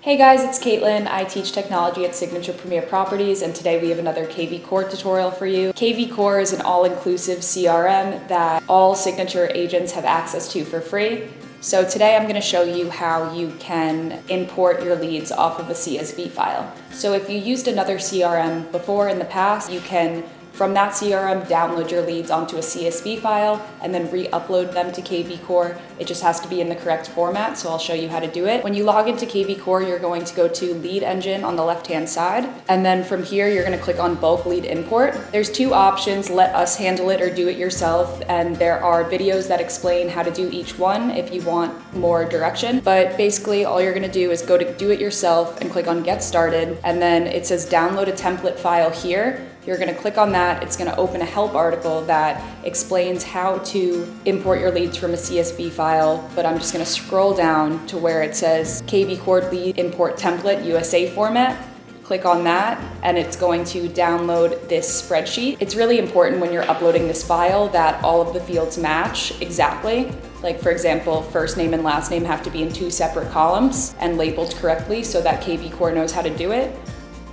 Hey guys, it's Caitlin. I teach technology at Signature Premier Properties, and today we have another KVCore tutorial for you. KVCore is an all-inclusive CRM that all Signature agents have access to for free. So today I'm going to show you how you can import your leads off of a CSV file. So if you used another CRM before in the past, you can from that CRM, download your leads onto a CSV file and then re-upload them to KVCore. It just has to be in the correct format, so I'll show you how to do it. When you log into KVCore, you're going to go to Lead Engine on the left-hand side, and then from here, you're gonna click on Bulk Lead Import. There's two options, let us handle it or do it yourself, and there are videos that explain how to do each one if you want more direction. But basically, all you're gonna do is go to Do It Yourself and click on Get Started, and then it says Download a Template File here. You're going to click on that. It's going to open a help article that explains how to import your leads from a CSV file, but I'm just going to scroll down to where it says KVCore Lead Import Template USA format. Click on that and it's going to download this spreadsheet. It's really important when you're uploading this file that all of the fields match exactly. Like for example, first name and last name have to be in two separate columns and labeled correctly so that KVCore knows how to do it.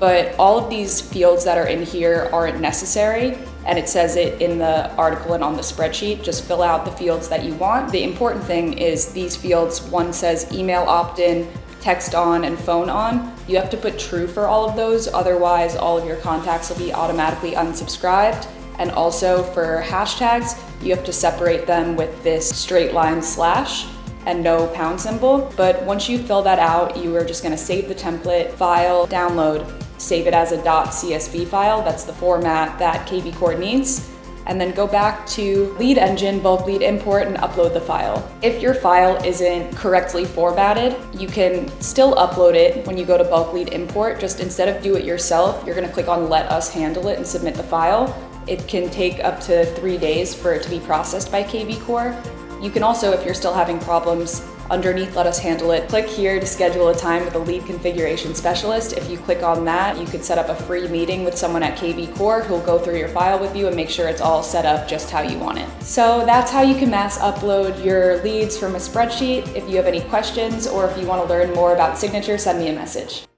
But all of these fields that are in here aren't necessary, and it says it in the article and on the spreadsheet. Just fill out the fields that you want. The important thing is these fields, one says email opt-in, text on, and phone on. You have to put true for all of those, otherwise all of your contacts will be automatically unsubscribed. And also for hashtags, you have to separate them with this straight line slash and no pound symbol. But once you fill that out, you are just gonna save the template file, download, save it as a .csv file. That's the format that KVCore needs. And then go back to Lead Engine, Bulk Lead Import, and upload the file. If your file isn't correctly formatted, you can still upload it when you go to Bulk Lead Import. Just instead of do it yourself, you're gonna click on Let Us Handle It and submit the file. It can take up to 3 days for it to be processed by KVCore. You can also, if you're still having problems, underneath Let Us Handle It, click here to schedule a time with a lead configuration specialist. If you click on that, you could set up a free meeting with someone at KVCore who'll go through your file with you and make sure it's all set up just how you want it. So that's how you can mass upload your leads from a spreadsheet. If you have any questions or if you want to learn more about Signature, send me a message.